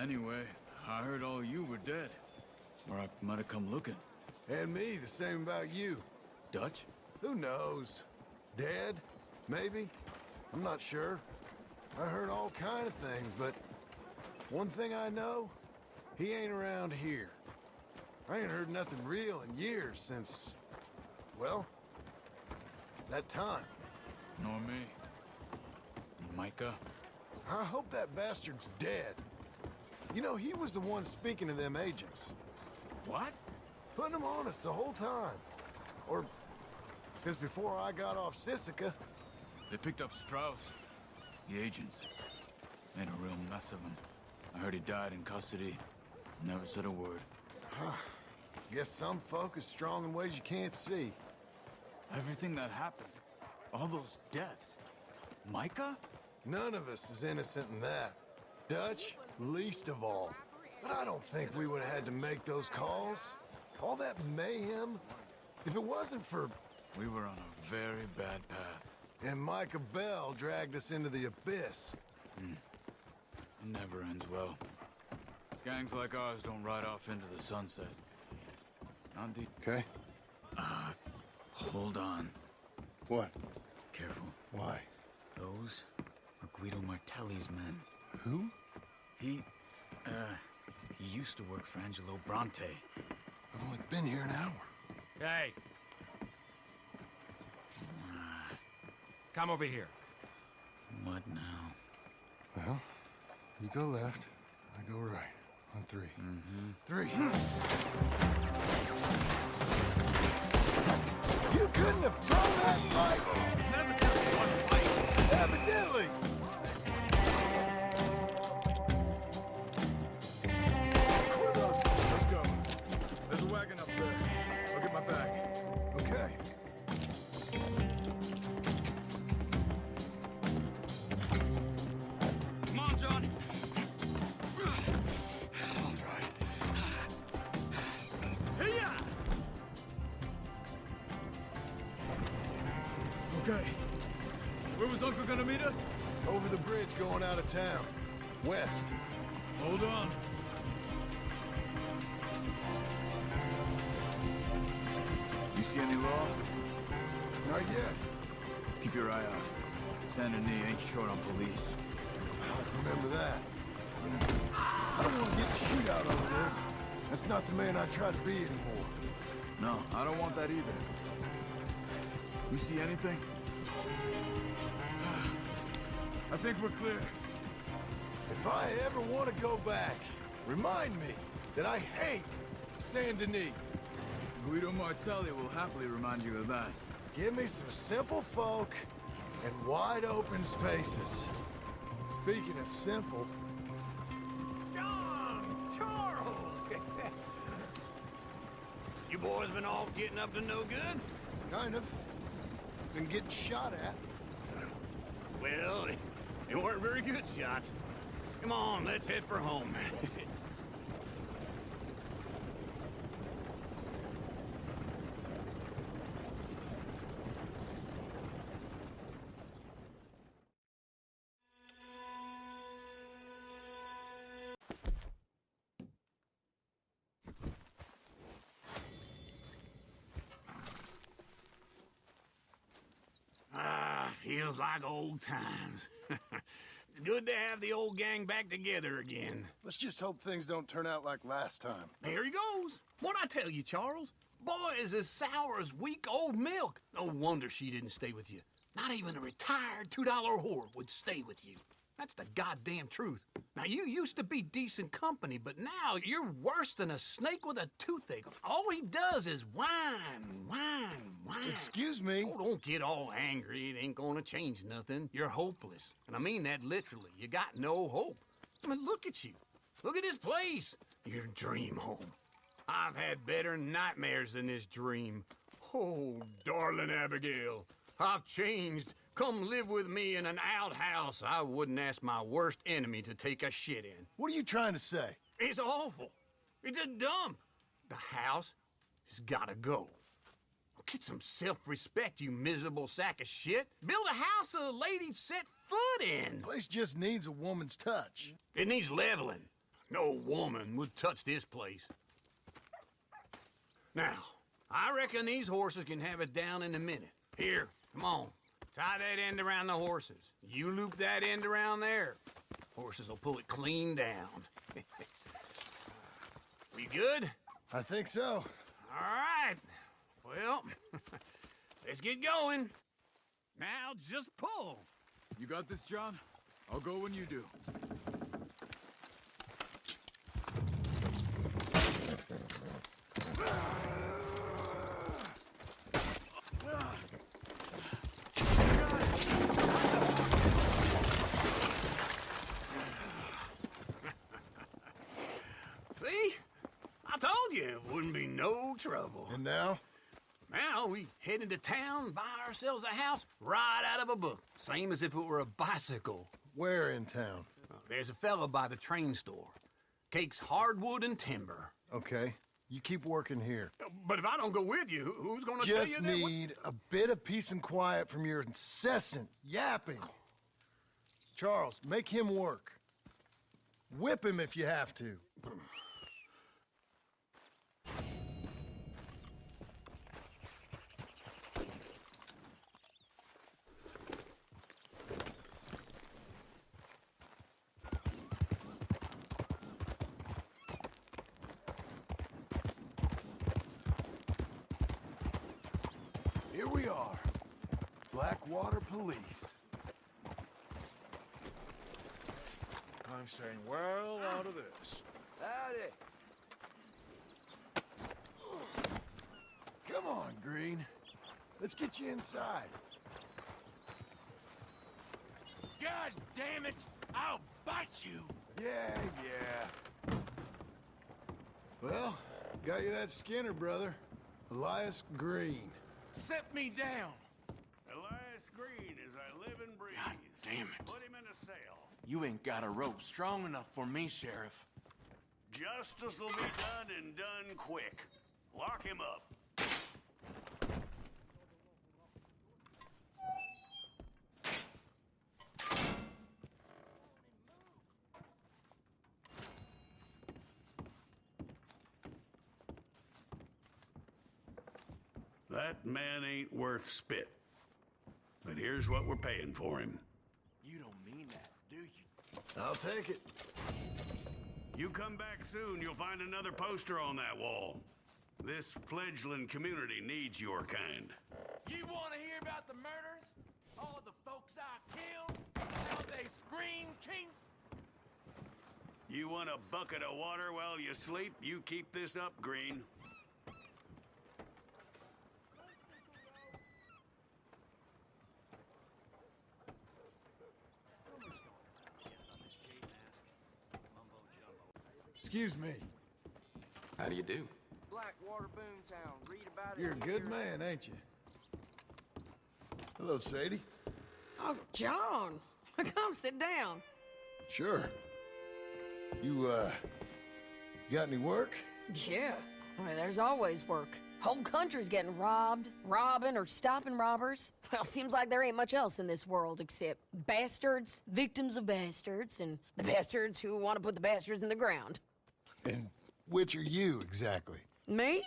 Anyway, I heard all you were dead. Or I might have come looking. And me, the same about you. Dutch? Who knows? Dead? Maybe? I'm not sure. I heard all kind of things, but one thing I know, he ain't around here. I ain't heard nothing real in years since, well, that time. Nor me. Micah? I hope that bastard's dead. You know, he was the one speaking to them agents. What? Putting them on us the whole time. Or, since before I got off Sisika. They picked up Strauss. The agents. Made a real mess of him. I heard he died in custody. Never said a word. Guess some folk is strong in ways you can't see. Everything that happened. All those deaths. Micah? None of us is innocent in that. Dutch, least of all. But I don't think we would have had to make those calls. All that mayhem. If it wasn't for... We were on a very bad path. And Micah Bell dragged us into the abyss. It never ends well. Gangs like ours don't ride off into the sunset. Not the... Okay. Hold on. What? Careful. Why? Those are Guido Martelli's men. Who? He used to work for Angelo Bronte. I've only been here an hour. Hey! Come over here. What now? Well, you go left, I go right. On three. Three. You couldn't have thrown that fight! It's never just one fight. Evidently! Where are those? Let's go. There's a wagon up there. I'll get my bag. Okay. Come on, Johnny. I'll try. Hiya! Okay. Where was Uncle gonna meet us? Over the bridge going out of town. West. Hold on. You see any law? Not yet. Keep your eye out. Saint Denis ain't short on police. I remember that. I don't want to get a shootout over this. That's not the man I try to be anymore. No, I don't want that either. You see anything? I think we're clear. If I ever want to go back, remind me that I hate Saint Denis. Guido Martelli will happily remind you of that. Give me some simple folk and wide open spaces. Speaking of simple, John! Charles! You boys been all getting up to no good? kind of. Been getting shot at. Well, they weren't very good shots. Come on, let's head for home. Feels like old times. It's good to have the old gang back together again. Let's just hope things don't turn out like last time. There he goes. What'd I tell you, Charles? Boy is as sour as week-old milk. No wonder she didn't stay with you. Not even a retired $2 whore would stay with you. That's the goddamn truth. Now, you used to be decent company, but now you're worse than a snake with a toothache. All he does is whine, whine, whine. Excuse me? Oh, don't get all angry. It ain't gonna change nothing. You're hopeless. And I mean that literally. You got no hope. I mean, look at you. Look at this place. Your dream home. I've had better nightmares than this dream. Oh, darling Abigail, I've changed. Come live with me in an outhouse I wouldn't ask my worst enemy to take a shit in. What are you trying to say? It's awful. It's a dump. The house has gotta go. Get some self-respect, you miserable sack of shit. Build a house a lady'd set foot in. Place just needs a woman's touch. It needs leveling. No woman would touch this place. Now, I reckon these horses can have it down in a minute. Here, come on. Tie that end around the horses. You loop that end around there. Horses will pull it clean down. We good? I think so. All right. Well, let's get going. Now just pull. You got this, John? I'll go when you do. See? I told you it wouldn't be no trouble. And now? Now we head into town, buy ourselves a house right out of a book. Same as if it were a bicycle. Where in town? There's a fella by the train store. Cakes hardwood and timber. Okay. You keep working here. But if I don't go with you, who's gonna tell you Just that? need a bit of peace and quiet from your incessant yapping. Charles, make him work. Whip him if you have to. Here we are. Blackwater Police. I'm staying well out of this. Howdy. Come on, Green. Let's get you inside. God damn it! I'll bite you! Yeah. Well, got you that Skinner, brother. Elias Green. Set me down! Elias Green, as I live and breathe. God damn it. Put him in a cell. You ain't got a rope strong enough for me, Sheriff. Justice will be done and done quick. Lock him up. That man ain't worth spit. But here's what we're paying for him. You don't mean that, do you? I'll take it. You come back soon, you'll find another poster on that wall. This fledgling community needs your kind. You want to hear about the murders? All the folks I killed? How they scream, Chief? You want a bucket of water while you sleep? You keep this up, Green. Excuse me. How do you do? Blackwater Boomtown. Read about it. You're a in good here. man, ain't you? Hello, Sadie. Oh, John. Come sit down. Sure. You got any work? Yeah. Well, there's always work. Whole country's getting robbed, robbing, or stopping robbers. Well, seems like there ain't much else in this world except bastards, victims of bastards, and the bastards who want to put the bastards in the ground. And which are you, exactly? Me?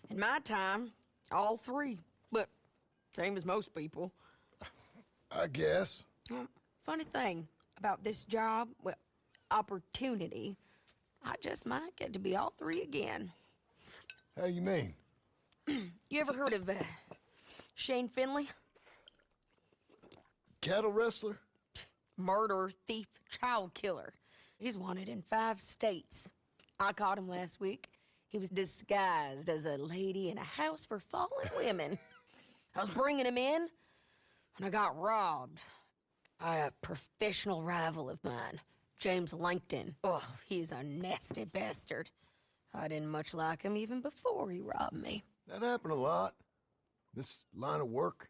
In my time, all three. But same as most people. I guess. Funny thing about this job, well, opportunity, I just might get to be all three again. How you mean? You ever heard of Shane Finley? Cattle wrestler? Murderer, thief, child killer. He's wanted in 5 states. I caught him last week. He was disguised as a lady in a house for fallen women. I was bringing him in, and I got robbed by a professional rival of mine, James Langton. Oh, he's a nasty bastard. I didn't much like him even before he robbed me. That happened a lot. This line of work.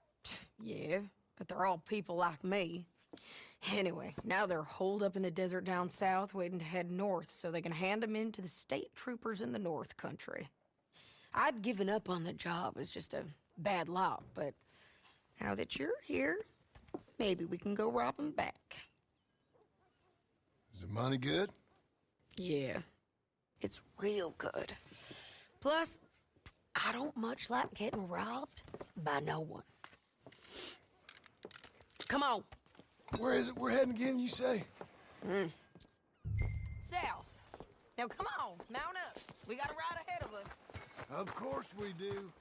Yeah, but they're all people like me. Anyway, now they're holed up in the desert down south, waiting to head north so they can hand them in to the state troopers in the north country. I'd given up on the job as just a bad lot, but now that you're here, maybe we can go rob them back. Is the money good? Yeah, it's real good. Plus, I don't much like getting robbed by no one. Come on. Where is it we're heading again, you say? South. Now come on, mount up. We got a ride ahead of us. Of course we do.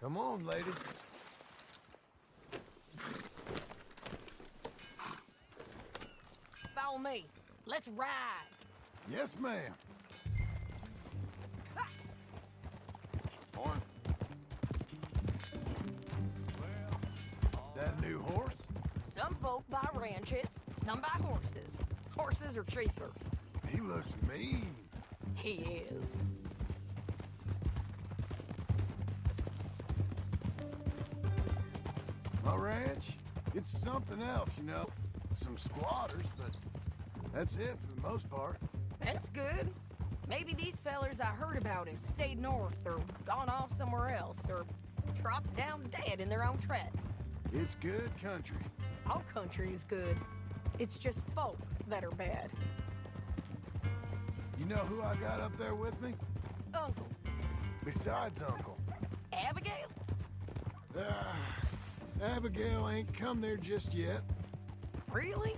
Come on, lady. Follow me. Let's ride. Yes, ma'am. Horn. That a new horse? Some folk buy ranches, some buy horses. Horses are cheaper. He looks mean. He is. My ranch, it's something else, you know. Some squatters, but that's it for the most part. That's good. Maybe these fellers I heard about have stayed north or gone off somewhere else or dropped down dead in their own tracks. It's good country. All country is good. It's just folk that are bad. You know who I got up there with me? Uncle. Besides Uncle. Abigail? Abigail ain't come there just yet. Really?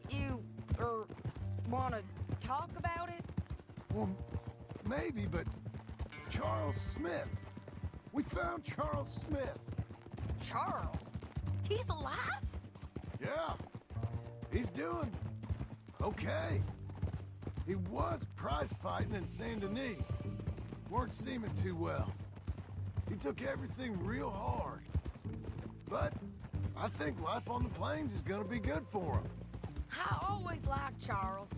You, wanna talk about it? Well, maybe, but Charles Smith. We found Charles Smith. Charles? He's alive? Yeah. He's doing okay. He was prize fighting in Saint Denis. Weren't seeming too well. He took everything real hard. But I think life on the plains is gonna be good for him. I always liked Charles.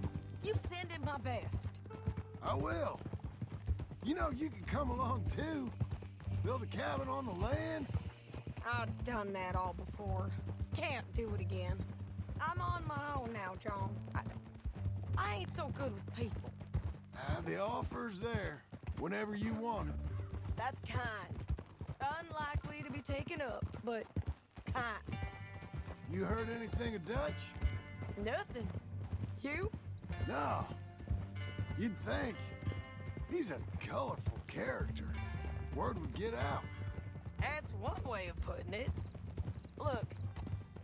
You send him my best. I will. You know, you could come along too. Build a cabin on the land. I've done that all before. Can't do it again. I'm on my own now, John. I ain't so good with people. The offer's there whenever you want it. That's kind. Unlikely to be taken up, but kind. You heard anything of Dutch? Nothing. You? No. You'd think. He's a colorful character. Word would get out. That's one way of putting it. Look,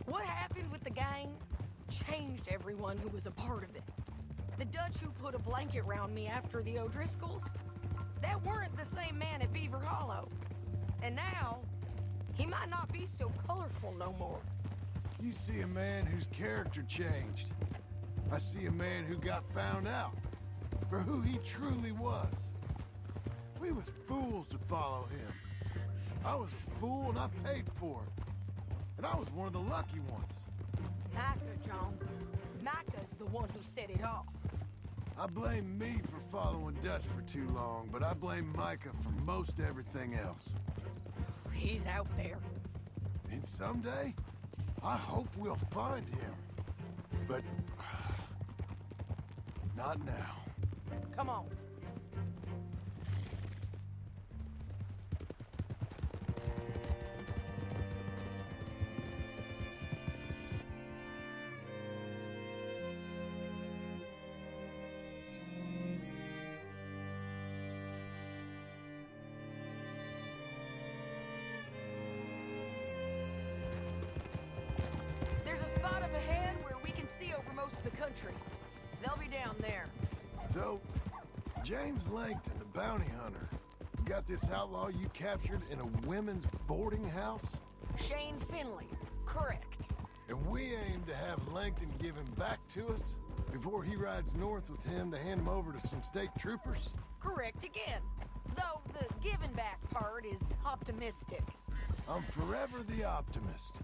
what happened with the gang changed everyone who was a part of it. The Dutch who put a blanket around me after the O'Driscolls, that weren't the same man at Beaver Hollow. And now, he might not be so colorful no more. You see a man whose character changed. I see a man who got found out for who he truly was. We was fools to follow him. I was a fool and I paid for it. And I was one of the lucky ones. Micah, John. Micah's the one who set it off. I blame me for following Dutch for too long, but I blame Micah for most everything else. He's out there. And someday, I hope we'll find him. But not now. Come on. There's a spot up ahead where we can see over most of the country. They'll be down there. So, James Langton, the bounty hunter, has got this outlaw you captured in a women's boarding house? Shane Finley. Correct. And we aim to have Langton give him back to us before he rides north with him to hand him over to some state troopers? Correct again. Though the giving back part is optimistic. I'm forever the optimist.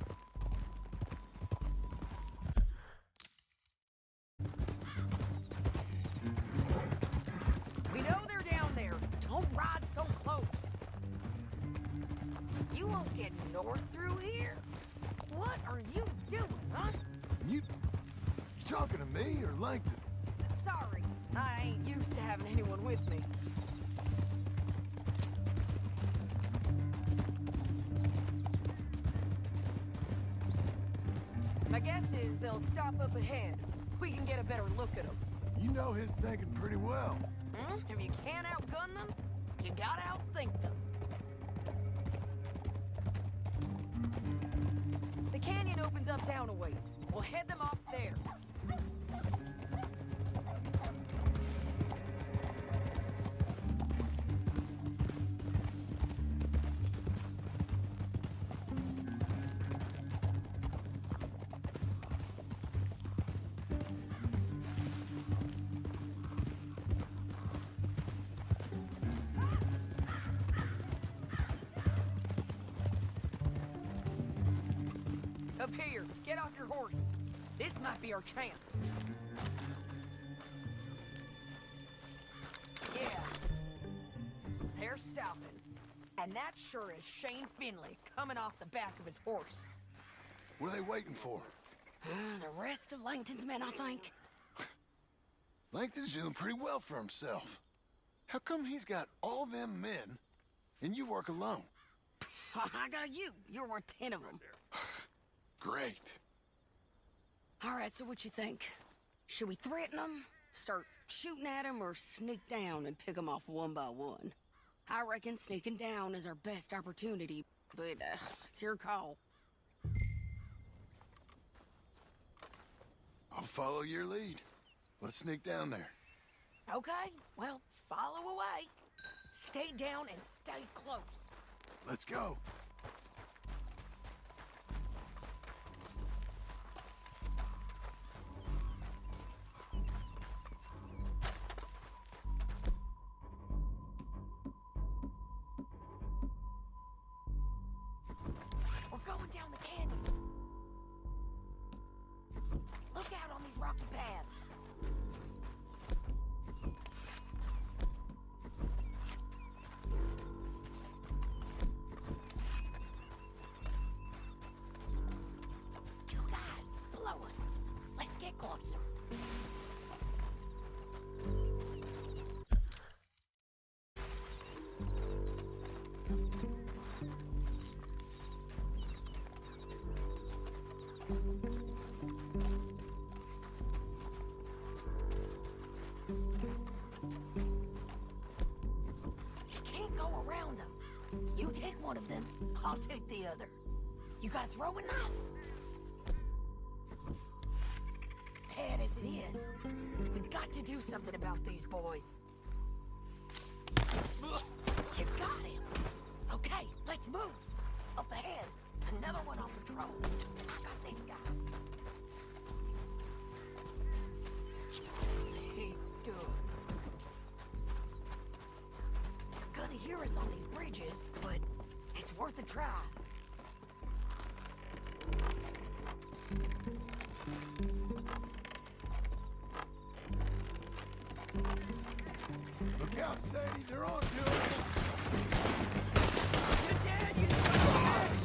We know they're down there. Don't ride so close. You won't get north through here? What are you doing, huh? You talking to me or Langton? Sorry, I ain't used to having anyone with me. My guess is they'll stop up ahead. We can get a better look at them. You know his thinking pretty well. If you can't outgun them, you gotta outthink them. The canyon opens up down a ways. We'll head them off there. Up here, get off your horse. This might be our chance. Yeah. They're stopping. And that sure is Shane Finley coming off the back of his horse. What are they waiting for? The rest of Langton's men, I think. Langton's doing pretty well for himself. How come he's got all them men, and you work alone? I got you. You're worth 10 of them. Great. All right, so what you think? Should we threaten them, start shooting at them, or sneak down and pick them off one by one? I reckon sneaking down is our best opportunity, but it's your call. I'll follow your lead. Let's sneak down there. Okay, well, follow away. Stay down and stay close. Let's go. We're going down the canyon. Look out on these rocky paths. You guys, blow us. Let's get closer. You can't go around them. You take one of them, I'll take the other. You gotta throw a knife. Bad as it is, we got to do something about these boys. You got him. Okay, let's move. Up ahead, another one on patrol. I got this guy. He's done. They're gonna hear us on these bridges, but it's worth a try. Look out, Sadie. They're on to us. You're dead, you son of a bitch!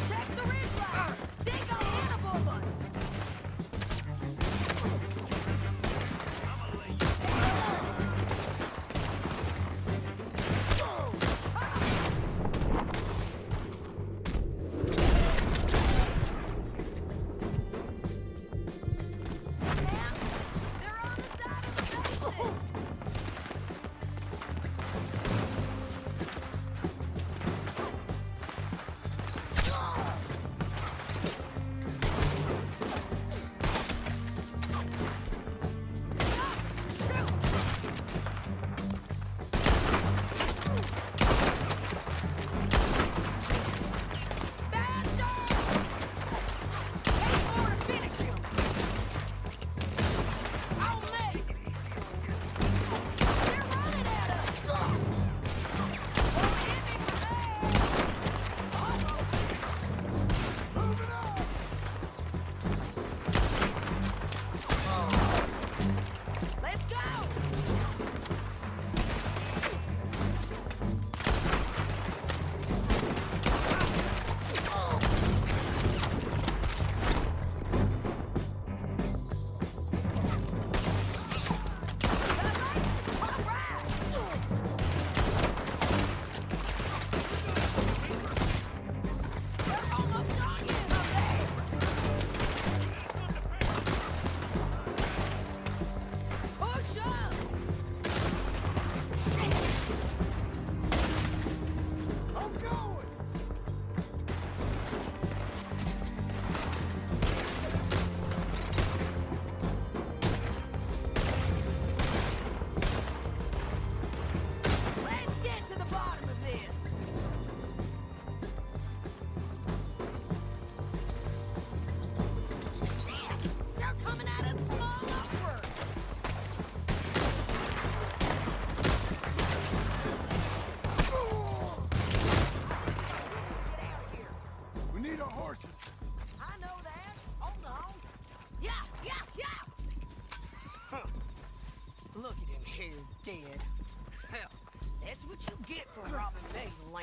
Check the ridgeline! They got Hannibal of us!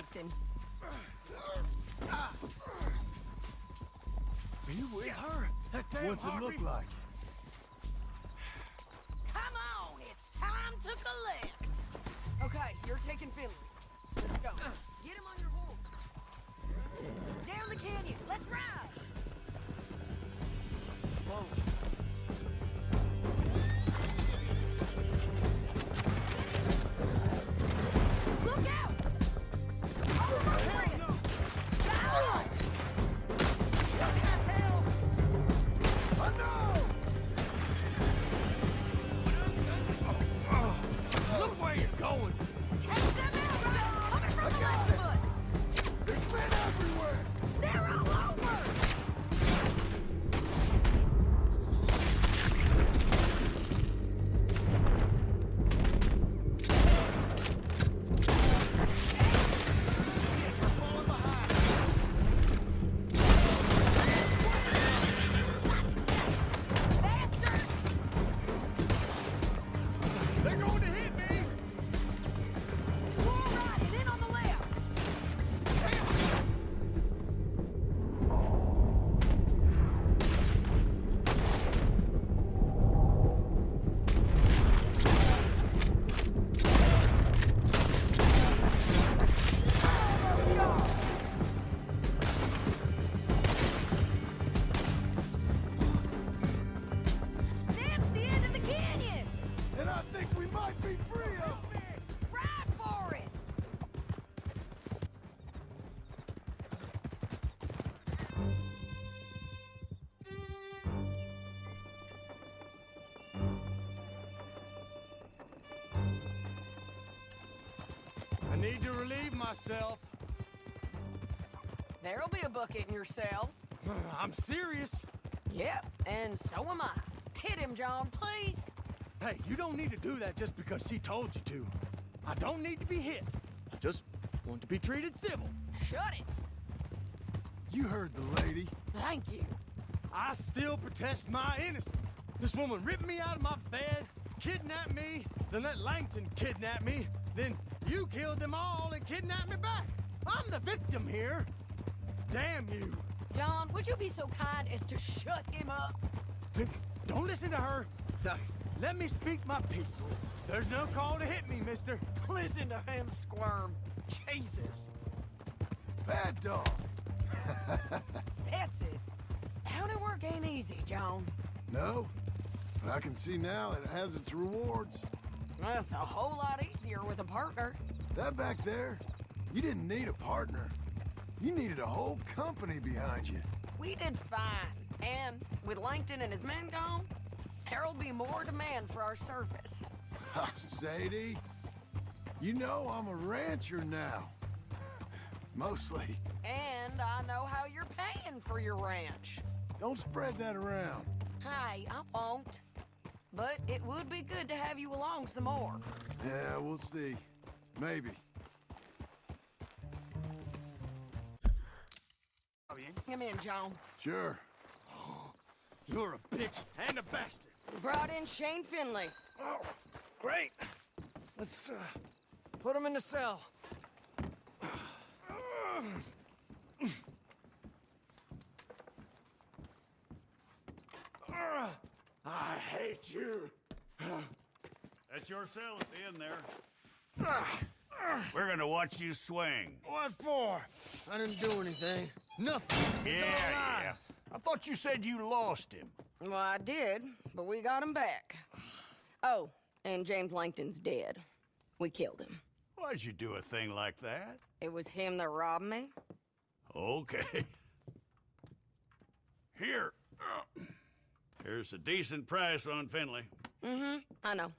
Langton. Are you with her? What's it look like? Come on, it's time to collect. Okay, you're taking Finley. Let's go. Get him on your horse. Down the canyon. Let's ride. Whoa. Look out! It's okay. No. Down! What the hell? I know! Look where you're going! Take them out, Ryan! Coming from the left of us! There's men everywhere! They're all over! Bastards! They're going to hit me! All right, and in on the left! That's the end of the canyon! And I think we might be free of them! Ride for it! I need to relieve myself. There'll be a bucket in your cell. I'm serious. Yep, and so am I. Hit him, John, please. Hey, you don't need to do that just because she told you to. I don't need to be hit. I just want to be treated civil. Shut it. You heard the lady. Thank you. I still protest my innocence. This woman ripped me out of my bed, kidnapped me, then let Langton kidnap me, then you killed them all and kidnapped me back. I'm the victim here. Damn you. John, would you be so kind as to shut him up? Don't listen to her. Now, let me speak my piece. There's no call to hit me, mister. Listen to him squirm. Jesus. Bad dog. That's it. County work ain't easy, John. No, but I can see now it has its rewards. That's a whole lot easier with a partner. That back there, you didn't need a partner. You needed a whole company behind you. We did fine. And with Langton and his men gone, there'll be more demand for our service. Sadie, you know I'm a rancher now. Mostly. And I know how you're paying for your ranch. Don't spread that around. Hey, I won't. But it would be good to have you along some more. Yeah, we'll see. Maybe. Come in, John. Sure. You're a bitch and a bastard. We brought in Shane Finley. Oh, great. Let's, put him in the cell. I hate you. That's your cell at the end there. We're gonna watch you swing. What for? I didn't do anything. Nothing. He's all alive. I thought you said you lost him. Well, I did, but we got him back. Oh, and James Langton's dead. We killed him. Why'd you do a thing like that? It was him that robbed me. Okay. Here. Here's a decent price on Finley. Mm-hmm, I know.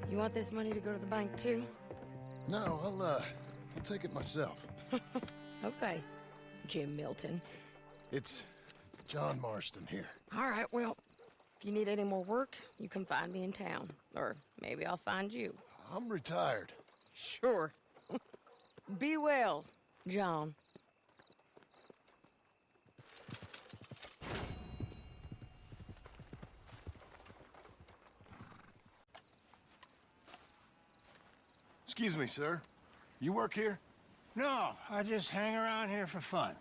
You want this money to go to the bank, too? No, I'll take it myself. Okay, Jim Milton. It's John Marston here. All right, well, if you need any more work, you can find me in town. Or maybe I'll find you. I'm retired. Sure. Be well, John. Excuse me, sir. You work here? No, I just hang around here for fun.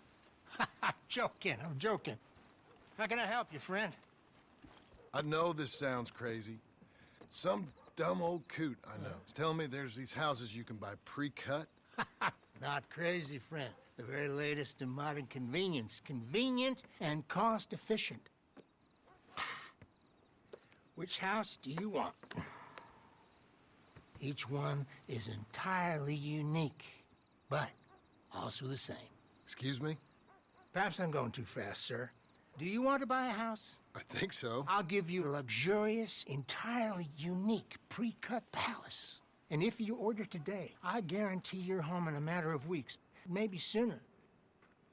I'm joking. How can I help you, friend? I know this sounds crazy. Some dumb old coot I know is telling me there's these houses you can buy pre-cut. Not crazy, friend. The very latest in modern convenience. Convenient and cost-efficient. Which house do you want? Each one is entirely unique, but also the same. Excuse me? Perhaps I'm going too fast, sir. Do you want to buy a house? I think so. I'll give you a luxurious, entirely unique pre-cut palace. And if you order today, I guarantee you're home in a matter of weeks, maybe sooner.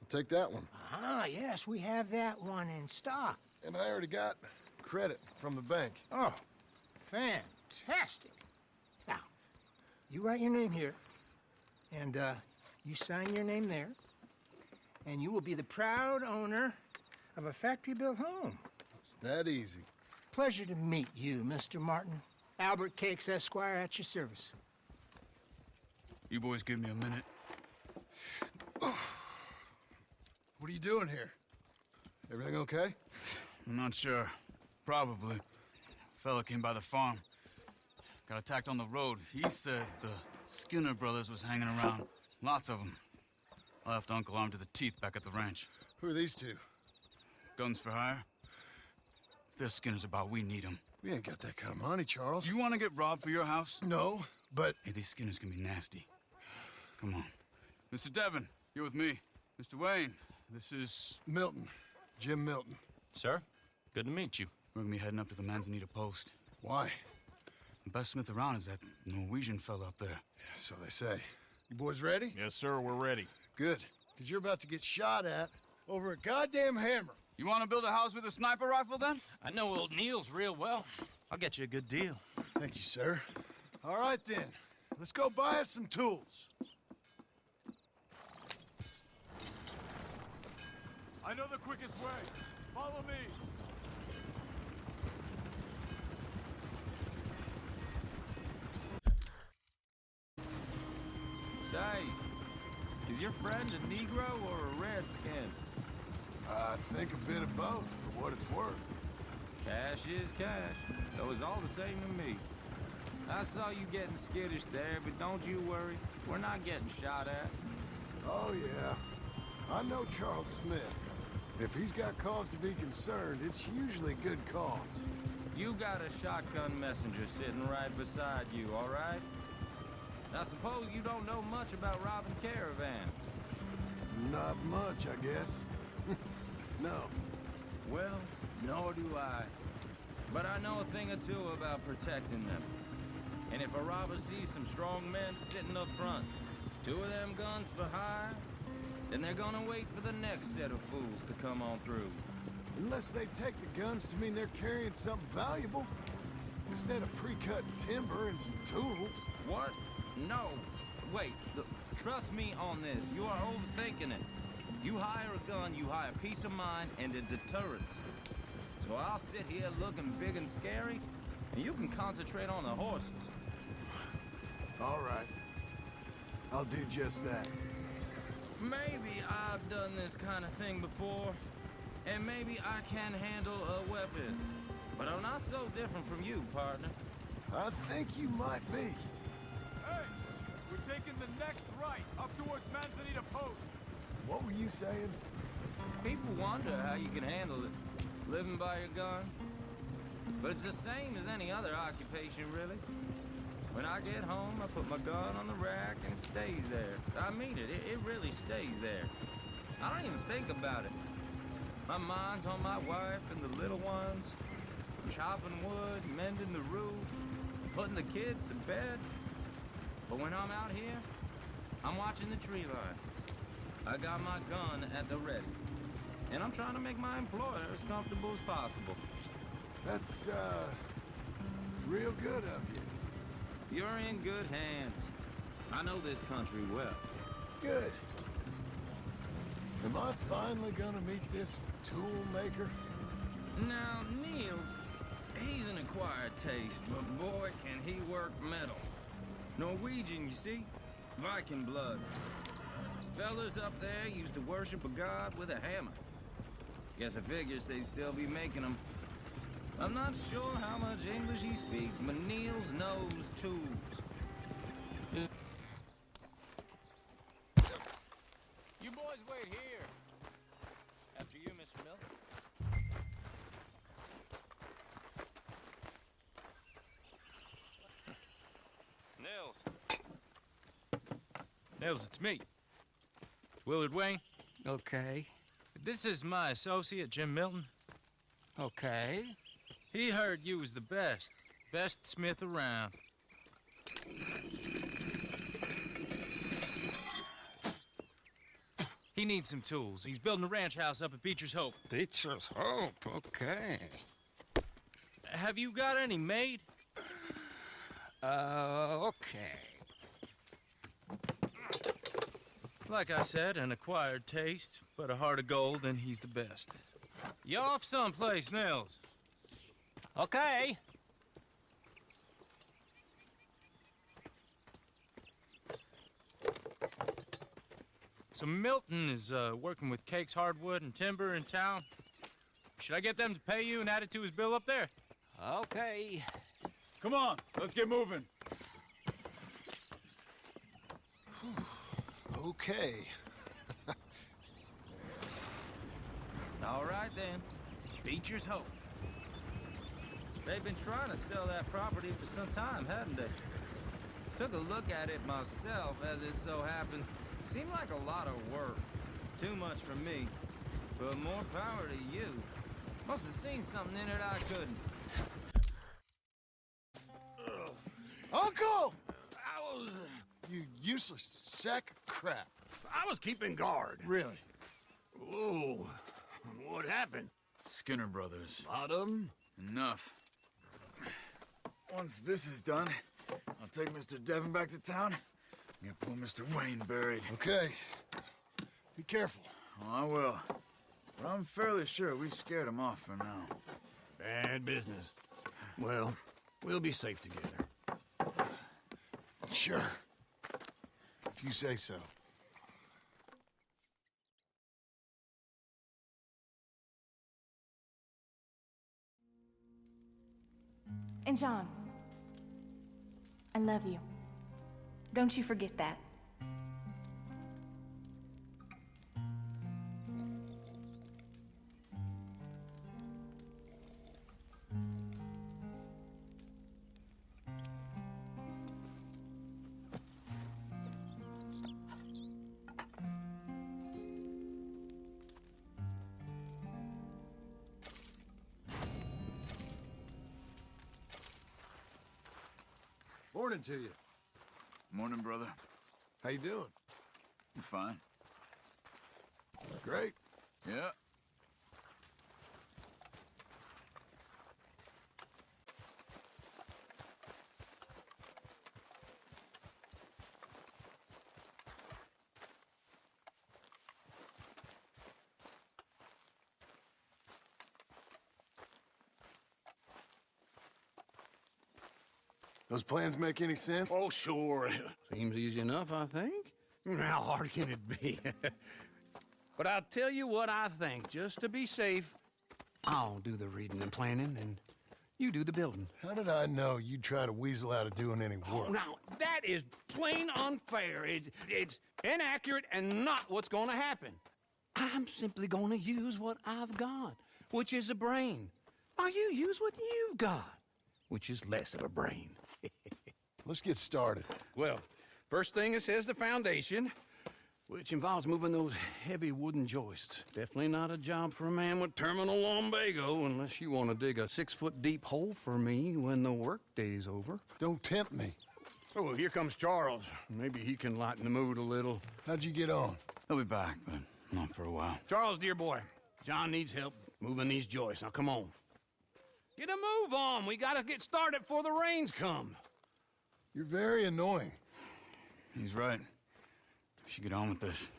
I'll take that one. Ah, yes, we have that one in stock. And I already got credit from the bank. Oh, fantastic. Now, you write your name here, and you sign your name there, and you will be the proud owner of a factory-built home. It's that easy. Pleasure to meet you, Mr. Martin. Albert Cakes, Esquire, at your service. You boys give me a minute. What are you doing here? Everything okay? I'm not sure. Probably. Fella came by the farm. Got attacked on the road. He said the Skinner brothers was hanging around. Lots of them. I left Uncle armed to the teeth back at the ranch. Who are these two? Guns for hire? If there's Skinners about, we need them. We ain't got that kind of money, Charles. You want to get robbed for your house? No, but... Hey, these Skinners can be nasty. Come on. Mr. Devon, you're with me. Mr. Wayne, this is... Milton. Jim Milton. Sir, good to meet you. We're gonna be heading up to the Manzanita post. Why? The best smith around is that Norwegian fella up there. So they say. You boys ready? Yes, sir, we're ready. Good. Because you're about to get shot at over a goddamn hammer. You want to build a house with a sniper rifle, then? I know old Neil's real well. I'll get you a good deal. Thank you, sir. All right, then. Let's go buy us some tools. I know the quickest way. Follow me. Say, is your friend a Negro or a Redskin? I think a bit of both, for what it's worth. Cash is cash, though it's all the same to me. I saw you getting skittish there, but don't you worry. We're not getting shot at. Oh, yeah. I know Charles Smith. If he's got cause to be concerned, it's usually good cause. You got a shotgun messenger sitting right beside you, all right? I suppose you don't know much about robbing caravans. Not much, I guess. No. Well, nor do I. But I know a thing or two about protecting them. And if a robber sees some strong men sitting up front, 2 of them guns for hire, then they're gonna wait for the next set of fools to come on through. Unless they take the guns to mean they're carrying something valuable. Instead of pre-cut timber and some tools. What? No. Wait, trust me on this. You are overthinking it. You hire a gun, you hire peace of mind and a deterrent. So I'll sit here looking big and scary, and you can concentrate on the horses. All right. I'll do just that. Maybe I've done this kind of thing before, and maybe I can handle a weapon. But I'm not so different from you, partner. I think you might be. Hey, we're taking the next right up towards Manzanita Post. What were you saying? People wonder how you can handle it, living by your gun. But it's the same as any other occupation, really. When I get home, I put my gun on the rack and it stays there. I mean it, it really stays there. I don't even think about it. My mind's on my wife and the little ones. I'm chopping wood, mending the roof, putting the kids to bed. But when I'm out here, I'm watching the tree line. I got my gun at the ready. And I'm trying to make my employer as comfortable as possible. That's, real good of you. You're in good hands. I know this country well. Good. Am I finally gonna meet this tool maker? Now, Niels, he's an acquired taste, but boy, can he work metal. Norwegian, you see? Viking blood. Fellas up there used to worship a god with a hammer. Guess I figures they'd still be making them. I'm not sure how much English he speaks, but Niels knows tools. You boys wait here. After you, Mr. Milton. Nils, it's me. Willard Wayne. Okay. This is my associate, Jim Milton. Okay. He heard you was the best. Best smith around. He needs some tools. He's building a ranch house up at Beecher's Hope. Beecher's Hope, okay. Have you got any made? Okay. Like I said, an acquired taste, but a heart of gold, and he's the best. You off someplace, Nils? Okay. So Milton is working with Cakes Hardwood and Timber in town. Should I get them to pay you and add it to his bill up there? Okay. Come on, let's get moving. Okay. All right, then. Beecher's Hope. They've been trying to sell that property for some time, hadn't they? Took a look at it myself, as it so happens. Seemed like a lot of work. Too much for me. But more power to you. Must have seen something in it I couldn't. Uncle! I was... You useless sack of crap. I was keeping guard. Really? Whoa. What happened? Skinner brothers. A lot of them? Enough. Once this is done, I'll take Mr. Devon back to town and get poor Mr. Wayne buried. Okay. Be careful. Oh, I will. But I'm fairly sure we scared him off for now. Bad business. Well, we'll be safe together. Sure. If you say so. And John, I love you. Don't you forget that. Morning to you. Morning, brother. How you doing? You fine? Great. Yeah. Those plans make any sense? Oh, sure. Seems easy enough, I think. How hard can it be? But I'll tell you what I think. Just to be safe, I'll do the reading and planning, and you do the building. How did I know you'd try to weasel out of doing any work? Oh, now, that is plain unfair. It's inaccurate and not what's going to happen. I'm simply going to use what I've got, which is a brain. While you use what you've got, which is less of a brain. Let's get started. Well, first thing it says the foundation, which involves moving those heavy wooden joists. Definitely not a job for a man with terminal lumbago unless you want to dig a 6-foot deep hole for me when the workday's over. Don't tempt me. Oh, here comes Charles. Maybe he can lighten the mood a little. How'd you get on? He'll be back, but not for a while. Charles, dear boy, John needs help moving these joists. Now, come on. Get a move on. We gotta get started before the rains come. You're very annoying. He's right. We should get on with this.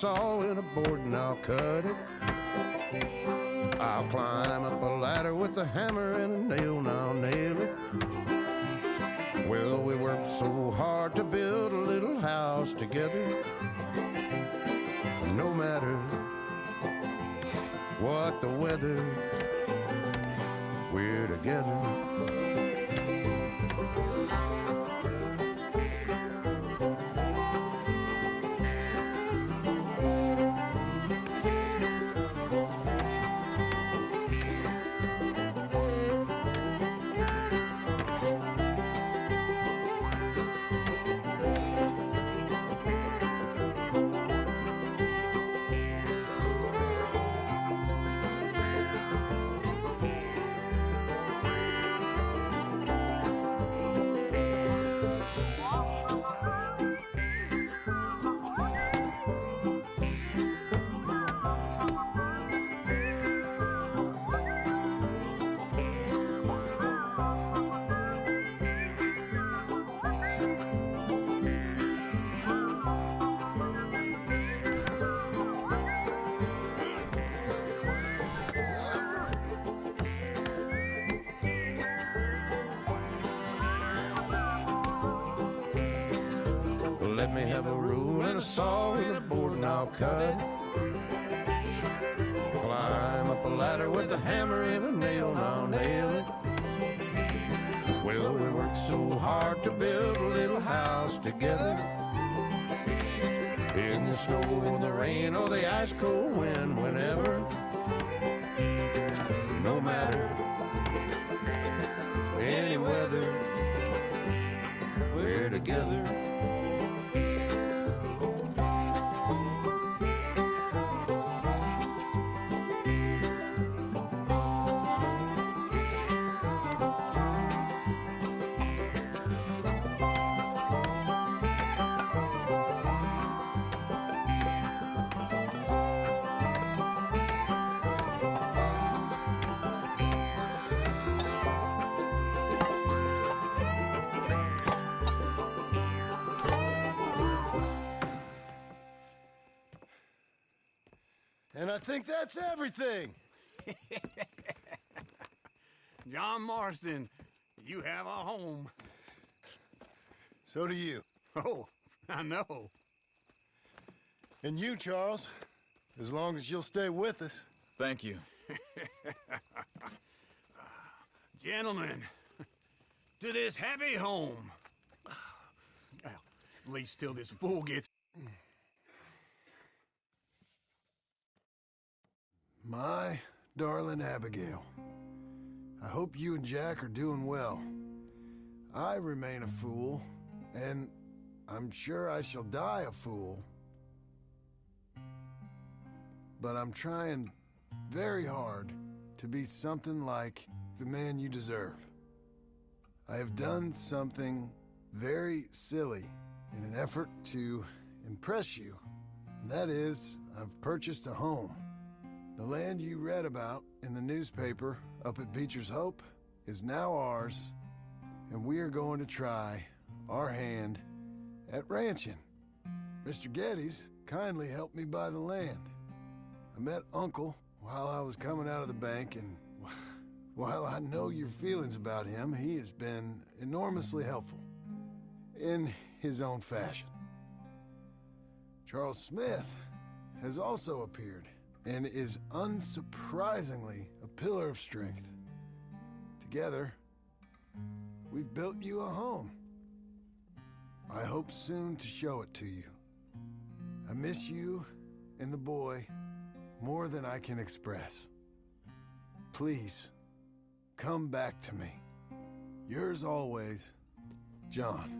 saw in a board and I'll cut it. I'll climb up a ladder with a hammer and a nail and I'll nail it. Well, we worked so hard to build a little house together. No matter what the weather, we're together. Let me have a rule and a saw and a board and I'll cut it. Climb up a ladder with a hammer and a nail and I'll nail it. Well, we worked so hard to build a little house together. In the snow or the rain or the ice cold wind, whenever. No matter any weather, we're together. And I think that's everything. John Marston, you have a home. So do you. Oh, I know. And you, Charles, as long as you'll stay with us. Thank you. Gentlemen, to this happy home. Well, at least till this fool gets... My darling Abigail, I hope you and Jack are doing well. I remain a fool, and I'm sure I shall die a fool. But I'm trying very hard to be something like the man you deserve. I have done something very silly in an effort to impress you. And that is, I've purchased a home. The land you read about in the newspaper up at Beecher's Hope is now ours, and we are going to try our hand at ranching. Mr. Geddes kindly helped me buy the land. I met Uncle while I was coming out of the bank, and while I know your feelings about him, he has been enormously helpful in his own fashion. Charles Smith has also appeared and is unsurprisingly a pillar of strength. Together, we've built you a home. I hope soon to show it to you. I miss you and the boy more than I can express. Please, come back to me. Yours always, John.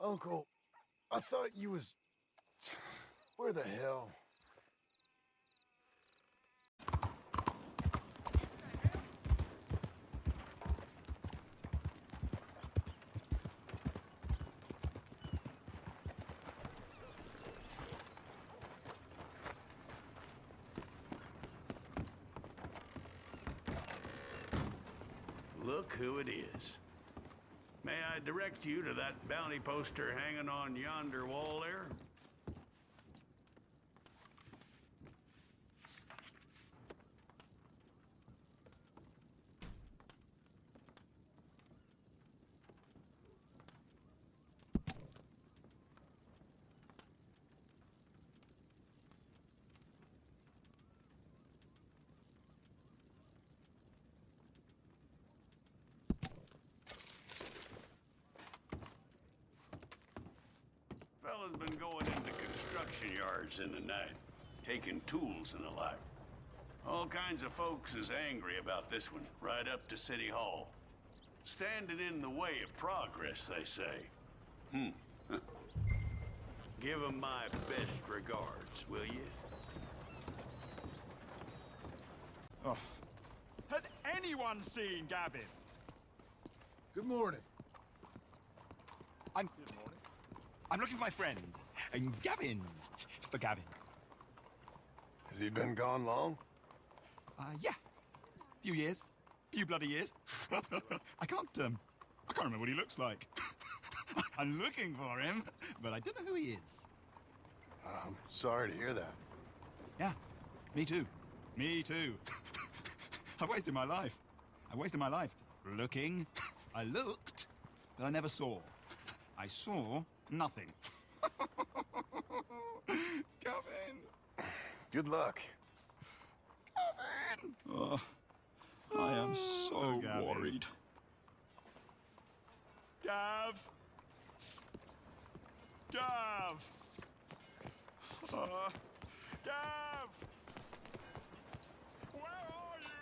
Uncle, I thought you was... Where the hell? Look who it is. May I direct you to that bounty poster hanging on yonder wall there? Fella's been going into construction yards in the night, taking tools and the like. All kinds of folks is angry about this one, right up to City Hall. Standing in the way of progress, they say. Give 'em my best regards, will you? Oh. Has anyone seen Gavin? Good morning. I'm looking for my friend, Gavin. For Gavin. Has he been gone long? Yeah. Few years. Few bloody years. I can't remember what he looks like. I'm looking for him, but I don't know who he is. I'm sorry to hear that. Yeah, me too. Me too. I've wasted my life. Looking. I looked, but I never saw. I saw nothing. Gavin! Good luck. Gavin! Oh, I am so worried. Gav! Gav! Gav! Where are you?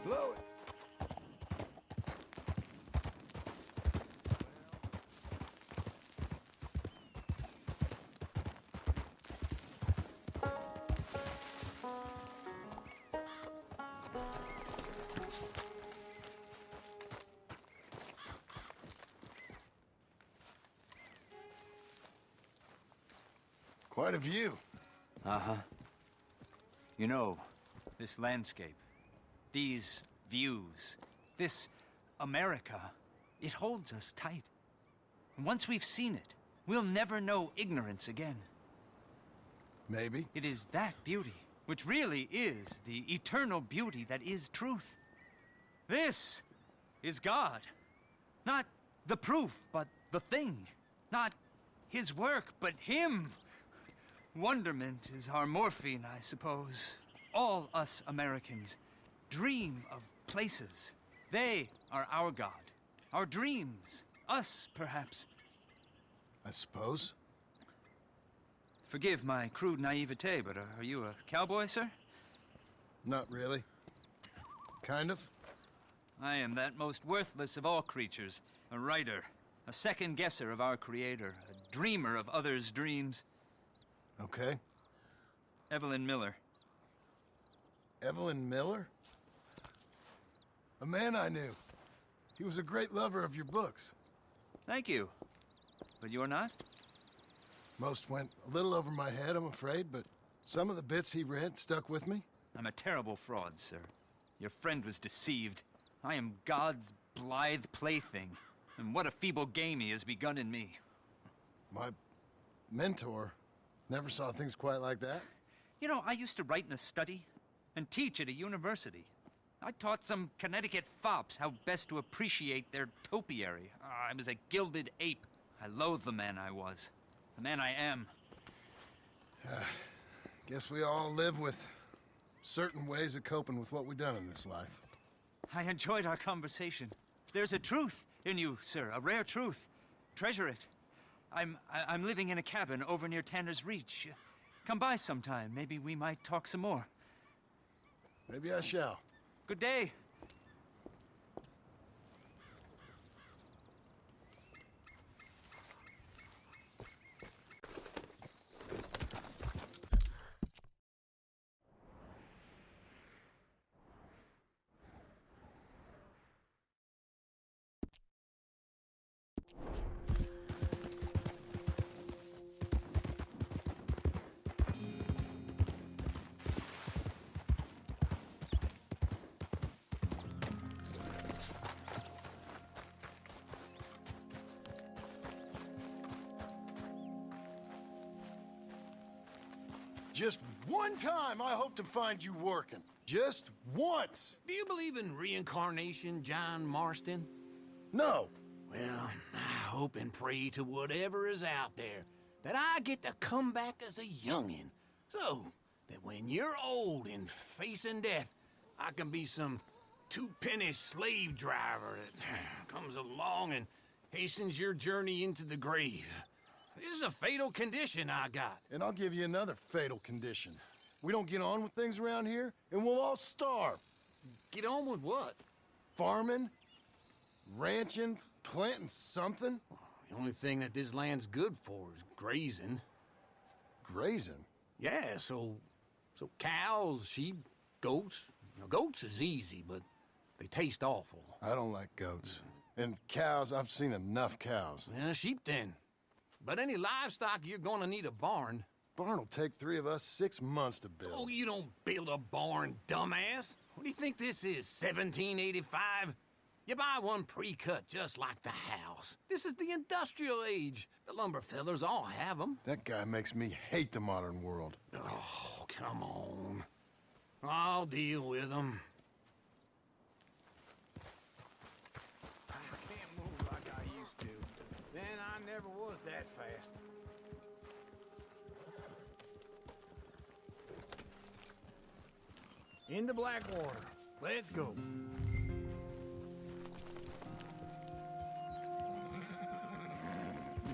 Blow it. Quite a view. Uh-huh. You know, this landscape, these views, this America, it holds us tight. And once we've seen it, we'll never know ignorance again. Maybe. It is that beauty, which really is the eternal beauty that is truth. This is God. Not the proof, but the thing. Not his work, but him. Wonderment is our morphine, I suppose. All us Americans dream of places. They are our God. Our dreams. Us, perhaps. I suppose. Forgive my crude naivete, but are you a cowboy, sir? Not really. Kind of. I am that most worthless of all creatures. A writer. A second guesser of our Creator. A dreamer of others' dreams. Okay. Evelyn Miller. Evelyn Miller? A man I knew. He was a great lover of your books. Thank you. But you're not? Most went a little over my head, I'm afraid, but some of the bits he read stuck with me. I'm a terrible fraud, sir. Your friend was deceived. I am God's blithe plaything. And what a feeble game he has begun in me. My mentor never saw things quite like that. You know, I used to write in a study and teach at a university. I taught some Connecticut fops how best to appreciate their topiary. I was a gilded ape. I loathe the man I was. The man I am. Guess we all live with certain ways of coping with what we've done in this life. I enjoyed our conversation. There's a truth in you, sir, a rare truth. Treasure it. I'm living in a cabin over near Tanner's Reach. Come by sometime. Maybe we might talk some more. Maybe I shall. Good day. Just one time I hope to find you working. Just once. Do you believe in reincarnation, John Marston? No. Well, I hope and pray to whatever is out there that I get to come back as a youngin', so that when you're old and facing death, I can be some two-penny slave driver that comes along and hastens your journey into the grave. This is a fatal condition I got. And I'll give you another fatal condition. We don't get on with things around here, and we'll all starve. Get on with what? Farming, ranching, planting something. The only thing that this land's good for is grazing. Grazing? Yeah, so cows, sheep, goats. Now, goats is easy, but they taste awful. I don't like goats. And cows, I've seen enough cows. Yeah, sheep then. But any livestock, you're gonna need a barn. Barn will take 3 of us 6 months to build. Oh, you don't build a barn, dumbass. What do you think this is, 1785? You buy one pre-cut just like the house. This is the industrial age. The lumber fellers all have them. That guy makes me hate the modern world. Oh, come on. I'll deal with them. I can't move like I used to. Then I never was that fast. Into Blackwater. Let's go.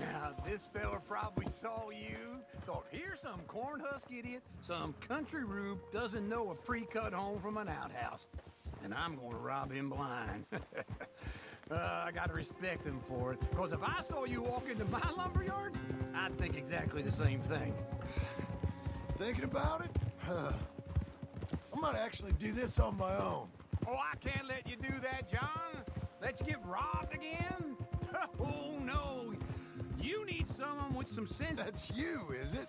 Now, this fella probably saw you, thought, here's some cornhusk idiot, some country rube doesn't know a pre-cut home from an outhouse. And I'm gonna rob him blind. I gotta respect him for it, because if I saw you walk into my lumberyard, I'd think exactly the same thing. Thinking about it? I might actually do this on my own. Oh, I can't let you do that, John. Let you get robbed again? Oh, no. You need someone with some sense. That's you, is it?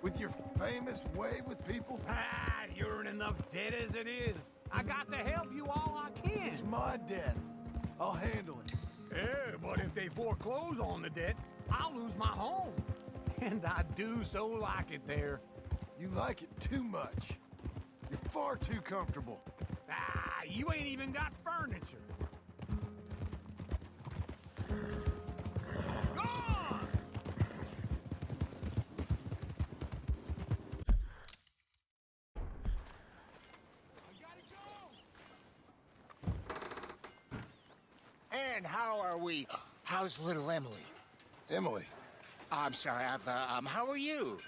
With your famous way with people? Ah, you're in enough debt as it is. I got to help you all I can. It's my debt. I'll handle it. Yeah, but if they foreclose on the debt, I'll lose my home. And I do so like it there. You like it too much. You're far too comfortable. Ah, you ain't even got furniture. Gone! And how are we? How's little Emily? Emily? I'm sorry, how are you?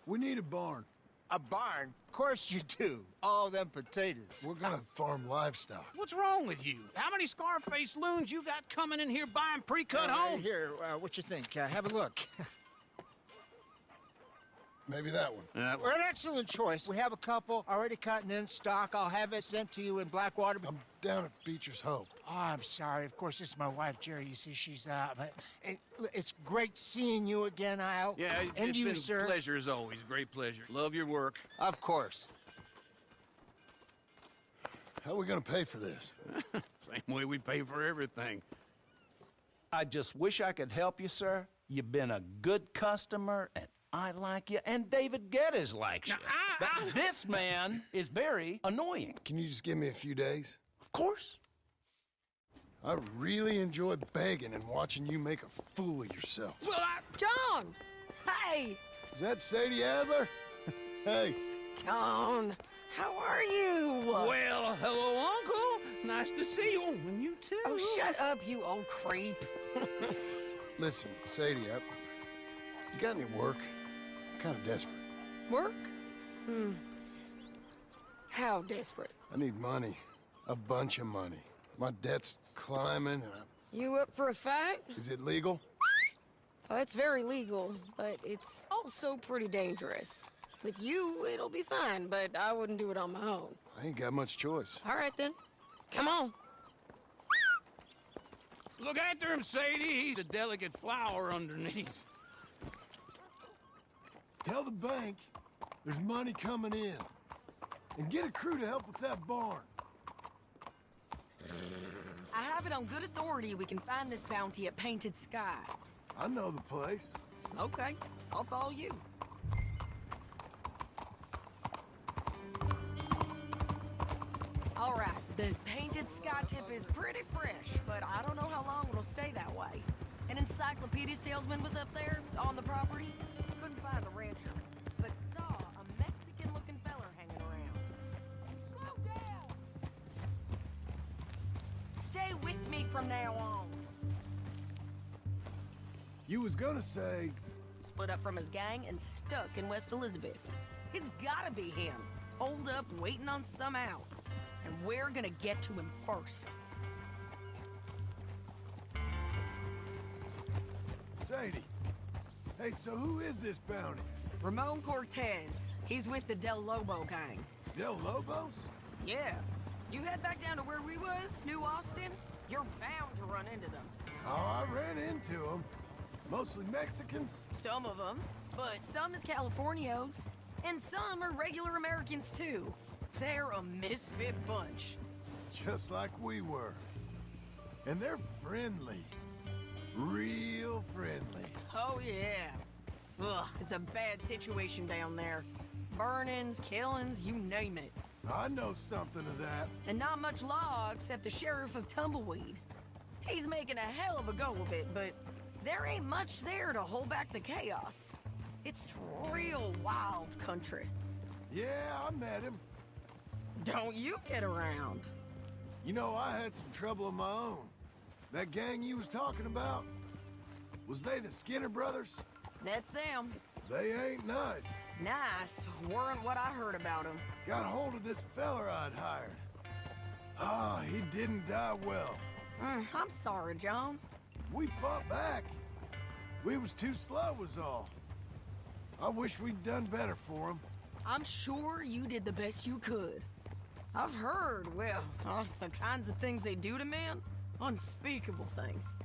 We need a barn. A barn? Of course you do. All them potatoes. We're gonna farm livestock. What's wrong with you? How many Scarface loons you got coming in here buying pre-cut homes? Here, what you think? Have a look. Maybe that one. We're an excellent choice. We have a couple already cut and in stock. I'll have it sent to you in Blackwater. I'm down at Beecher's Hope. Oh, I'm sorry. Of course, this is my wife, Jerry. You see, she's but it's great seeing you again, Al. Yeah, and it's you, been sir. a pleasure as always. Great pleasure. Love your work. Of course. How are we gonna pay for this? Same way we pay for everything. I just wish I could help you, sir. You've been a good customer, and I like you, and David Geddes likes you. But this man is very annoying. Can you just give me a few days? Of course. I really enjoy begging and watching you make a fool of yourself. Well, John! Hey! Is that Sadie Adler? Hey. John, how are you? Well, hello, Uncle. Nice to see you. And you too. Oh, shut up, you old creep. Listen, Sadie, you got any work? I'm kind of desperate. Work? How desperate? I need money. A bunch of money. My debt's climbing, and You up for a fight? Is it legal? Oh, it's very legal, but it's also pretty dangerous. With you, it'll be fine, but I wouldn't do it on my own. I ain't got much choice. All right, then. Come on. Look after him, Sadie. He's a delicate flower underneath. Tell the bank there's money coming in. And get a crew to help with that barn. I have it on good authority we can find this bounty at Painted Sky. I know the place. Okay, I'll follow you. All right, the Painted Sky tip is pretty fresh, but I don't know how long it'll stay that way. An encyclopedia salesman was up there on the property. Couldn't find the rancher, but saw a Mexican-looking feller hanging around. Slow down! Stay with me from now on. You was gonna say... Split up from his gang and stuck in West Elizabeth. It's gotta be him. Holed up, waiting on some out. And we're gonna get to him first. Sadie. Hey, so who is this bounty? Ramon Cortez. He's with the Del Lobo gang. Del Lobos? Yeah. You head back down to where we was, New Austin, you're bound to run into them. Oh, I ran into them. Mostly Mexicans? Some of them, but some is Californios. And some are regular Americans, too. They're a misfit bunch. Just like we were. And they're friendly. Real friendly. Oh, yeah. Ugh, it's a bad situation down there. Burnings, killings, you name it. I know something of that. And not much law except the sheriff of Tumbleweed. He's making a hell of a go of it, but there ain't much there to hold back the chaos. It's real wild country. Yeah, I met him. Don't you get around. You know, I had some trouble of my own. That gang you was talking about, was they the Skinner brothers? That's them. They ain't nice. Nice weren't what I heard about them. Got hold of this feller I'd hired. Ah, he didn't die well. I'm sorry, John. We fought back. We was too slow was all. I wish we'd done better for him. I'm sure you did the best you could. I've heard, well, the kinds of things they do to men. Unspeakable things.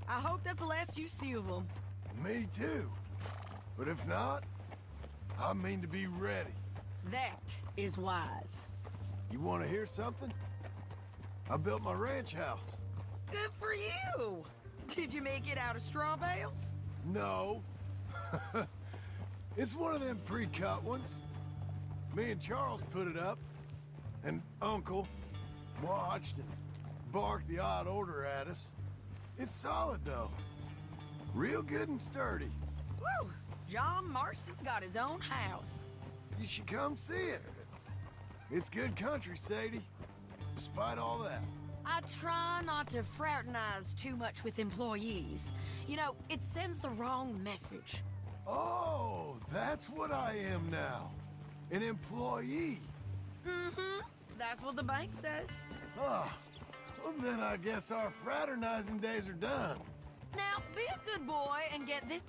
I hope that's the last you see of them. Me too. But if not, I mean to be ready. That is wise. You want to hear something? I built my ranch house. Good for you. Did you make it out of straw bales? No. It's one of them pre-cut ones. Me and Charles put it up, and Uncle watched and barked the odd order at us. It's solid, though. Real good and sturdy. Woo! John Marston's got his own house. You should come see it. It's good country, Sadie. Despite all that. I try not to fraternize too much with employees. You know, it sends the wrong message. Oh, that's what I am now. An employee. Mm-hmm. That's what the bank says. Ah, well then I guess our fraternizing days are done. Now, be a good boy and get this